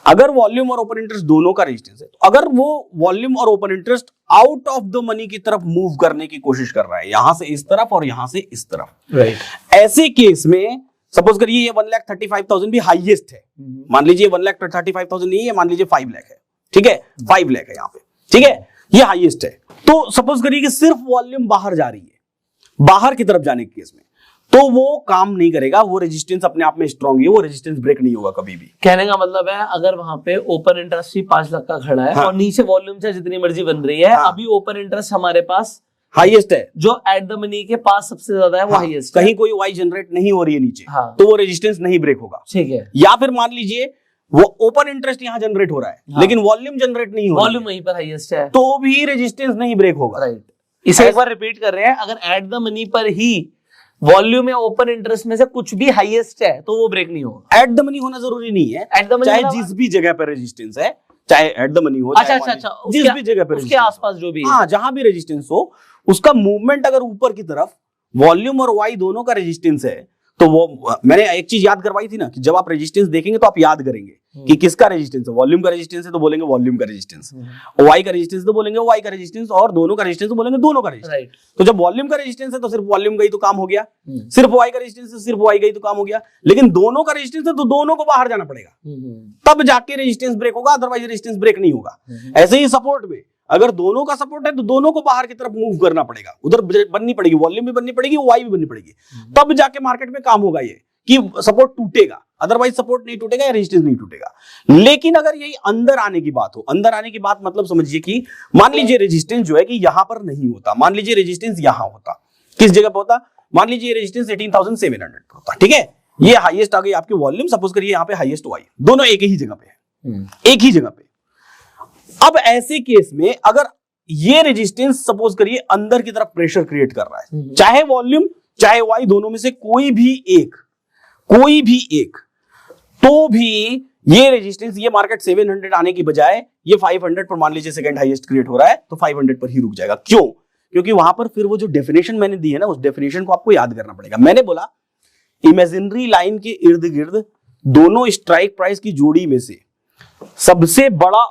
अगर वॉल्यूम और ओपन इंटरेस्ट दोनों का रेजिस्टेंस है, तो अगर वो वॉल्यूम और open interest out of the money की तरफ मूव करने की कोशिश कर रहा है, यहां से इस तरफ और यहां से इस तरफ, राइट, ऐसे केस में सपोज करिए ये 1,35,000 भी हाईएस्ट है, मान लीजिए 1,35,000 नहीं है, मान लीजिए 5 लाख है, ठीक है, 5 लाख है यहाँ पे, ठीक है, ये हाईएस्ट है। तो सपोज करिए कि सिर्फ वॉल्यूम बाहर जा रही है, बाहर की तरफ जाने के केस में तो वो काम नहीं करेगा, वो रेजिस्टेंस अपने आप में स्ट्रांग है, वो रेजिस्टेंस ब्रेक नहीं होगा कभी भी। कहने का मतलब है अगर वहां पे ओपन इंटरेस्ट ही 5 लाख का खड़ा है, और नीचे वॉल्यूम से जितनी मर्जी बन रही है, अभी ओपन इंटरेस्ट हमारे पास हाईएस्ट है, जो एट द मनी के पास सबसे ज्यादा है वो हाईएस्ट कहीं कोई वाई जनरेट नहीं हो रही है नीचे, हाँ। तो वो रेजिस्टेंस नहीं ब्रेक होगा। ठीक है, या फिर मान लीजिए वो ओपन इंटरेस्ट यहां जनरेट हो रहा है, हाँ। लेकिन वॉल्यूम जनरेट नहीं हो रहा है, वॉल्यूम वहीं पर हाईएस्ट है, तो भी रेजिस्टेंस नहीं ब्रेक होगा। राइट। इसे एक बार रिपीट कर रहे हैं, अगर एट द मनी पर ही वॉल्यूम या ओपन इंटरेस्ट में से कुछ भी हाईएस्ट है तो वो ब्रेक नहीं होगा। एट द मनी होना जरूरी नहीं है, एट द मनी चाहे जिस भी जगह पर रेजिस्टेंस है, चाहे एट द मनी हो, अच्छा चाहे अच्छा अच्छा, जिस भी जगह पर उसके आसपास जो भी है, हाँ, जहां भी रेजिस्टेंस हो, उसका मूवमेंट अगर ऊपर की तरफ वॉल्यूम और वाई दोनों का रेजिस्टेंस है, तो वो मैंने एक चीज याद करवाई थी ना कि जब आप रेजिस्टेंस देखेंगे तो आप याद करेंगे कि किसका रेजिस्टेंस है। वॉल्यूम का रेजिस्टेंस है तो बोलेंगे वॉल्यूम का रेजिस्टेंस, वाई का रेजिस्टेंस तो बोलेंगे वाई का रेजिस्टेंस, और दोनों का रेजिस्टेंस तो बोलेंगे दोनों का रेजिस्टेंस। राइट। तो जब वॉल्यूम का रेजिस्टेंस है तो सिर्फ वॉल्यूम का ही तो काम हो गया, सिर्फ वाई का रेजिस्टेंस है सिर्फ वाई का ही तो काम हो गया, लेकिन दोनों का रेजिस्टेंस है तो दोनों को बाहर जाना पड़ेगा, तब जाके रेजिस्टेंस ब्रेक होगा, अदरवाइज रेजिस्टेंस ब्रेक नहीं होगा। ऐसे ही सपोर्ट में अगर दोनों का सपोर्ट है तो दोनों को बाहर की तरफ मूव करना पड़ेगा, उधर बननी पड़ेगी, वॉल्यूम भी बननी पड़ेगी, वाई भी बननी पड़ेगी, तब जाके मार्केट में काम होगा ये कि सपोर्ट टूटेगा, अदरवाइज सपोर्ट नहीं टूटेगा या रेजिस्टेंस नहीं टूटेगा। लेकिन अगर यही अंदर आने की बात हो, अंदर आने की बात मतलब समझिए कि मान लीजिए रेजिस्टेंस जो है कि यहां पर नहीं होता, मान लीजिए रेजिस्टेंस यहां होता, किस जगह पर होता, मान लीजिए रेजिस्टेंस 18,700 पर होता, ठीक है, ये हाईएस्ट आ गई आपकी वॉल्यूम, सपोज करिए यहां पे हाईएस्ट वाई, दोनों एक ही जगह पे है, एक ही जगह पे। अब ऐसे केस में अगर ये रेजिस्टेंस सपोज करिए अंदर की तरफ प्रेशर क्रिएट कर रहा है, चाहे वॉल्यूम चाहे वाई, दोनों में से कोई भी एक, तो भी ये रेजिस्टेंस, ये मार्केट 700 आने की बजाय ये 500 पर मान लीजिए सेकंड हाईएस्ट क्रिएट हो रहा है, तो 500 पर ही रुक जाएगा। क्यों? क्योंकि वहां पर फिर वो जो डेफिनेशन मैंने दी है ना, उस डेफिनेशन को आपको याद करना पड़ेगा। मैंने बोला इमेजिनरी लाइन के इर्द गिर्द दोनों स्ट्राइक प्राइस की जोड़ी में से सबसे बड़ा,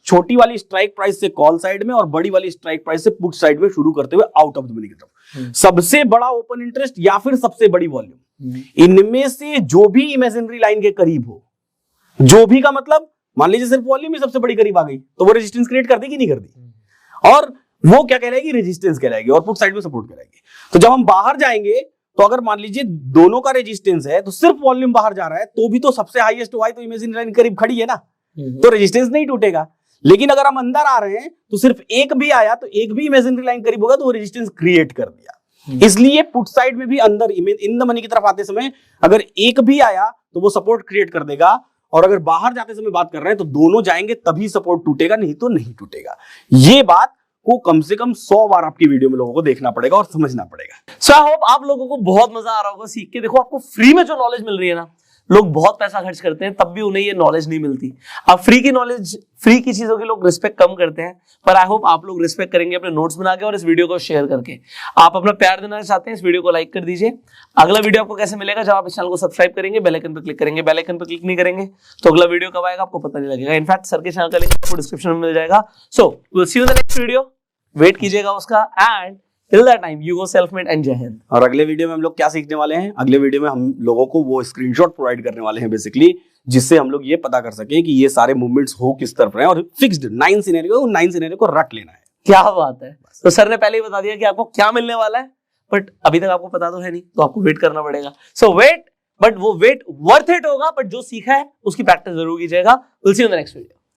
छोटी वाली स्ट्राइक प्राइस से कॉल साइड में और बड़ी वाली स्ट्राइक प्राइस से पुट साइड में शुरू करते हुए आउट ऑफ द मनी की तरफ, सबसे बड़ा ओपन इंटरेस्ट या फिर सबसे बड़ी वॉल्यूम, इनमें से जो भी इमेजिनरी लाइन के करीब हो, जो भी का मतलब मान लीजिए सिर्फ वॉल्यूम ही सबसे बड़ी करीब आ गई, तो वो रेजिस्टेंस क्रिएट कर देगी नहीं कर दी, और वो क्या कहलाएगी, रेजिस्टेंस कहलाएगी, और पुट साइड में सपोर्ट कहलाएगी। तो जब हम बाहर जाएंगे तो अगर मान लीजिए दोनों का रेजिस्टेंस है तो सिर्फ वॉल्यूम बाहर जा रहा है, तो भी तो सबसे हाईएस्ट वाई तो इमेजिनरी लाइन करीब खड़ी है ना, तो रेजिस्टेंस नहीं टूटेगा। लेकिन अगर हम अंदर आ रहे हैं तो सिर्फ एक भी आया तो एक भी इमेजिनरी लाइन करीब होगा, तो वो रेजिस्टेंस क्रिएट कर दिया। इसलिए पुट साइड में भी अंदर इन द मनी की तरफ आते समय अगर एक भी आया तो वो सपोर्ट क्रिएट कर देगा, और अगर बाहर जाते समय बात कर रहे हैं तो दोनों जाएंगे तभी सपोर्ट टूटेगा, नहीं तो नहीं टूटेगा। ये बात को कम से कम 100 बार आपकी वीडियो में लोगों को देखना पड़ेगा और समझना पड़ेगा। सो आई होप आप लोगों को बहुत मजा आ रहा होगा सीख के। देखो, आपको फ्री में जो नॉलेज मिल रही है ना, लोग बहुत पैसा खर्च करते हैं तब भी उन्हें ये नॉलेज नहीं मिलती। अब फ्री की नॉलेज, फ्री की चीजों की लोग रिस्पेक्ट कम करते हैं, पर आई होप आप लोग रिस्पेक्ट करेंगे अपने नोट्स बना के और इस वीडियो को शेयर करके। आप अपना प्यार देना चाहते हैं, इस वीडियो को लाइक कर दीजिए। अगला वीडियो आपको कैसे मिलेगा? जब आप इस चैनल को सब्सक्राइब करेंगे, बेल आइकन पर क्लिक करेंगे। बेल आइकन पर क्लिक नहीं करेंगे तो अगला वीडियो कब आएगा आपको पता नहीं लगेगा। इनफैक्ट सर के चैनल का लिंक आपको डिस्क्रिप्शन में मिल जाएगा। So will see you in the next video, wait कीजिएगा उसका, and till that time you go self made and Jai Hind. और अगले वीडियो में हम लोग क्या सीखने वाले हैं? अगले वीडियो में हम लोगों को वो स्क्रीनशॉट प्रोवाइड करने वाले हैं बेसिकली, जिससे हम लोग ये पता कर सकें कि ये सारे मूवमेंट्स हो किस तरफ रहे हैं, और फिक्स्ड 9 सिनेरियो को रट लेना है। क्या बात है। तो सर ने पहले ही बता दिया कि आपको क्या मिलने वाला है, बट अभी तक आपको पता तो है नहीं, तो आपको वेट करना पड़ेगा। सो वेट, बट वो वेट वर्थ इट होगा, बट जो सीखा है उसकी प्रैक्टिस जरूर कीजिएगा। Will see you in the next video.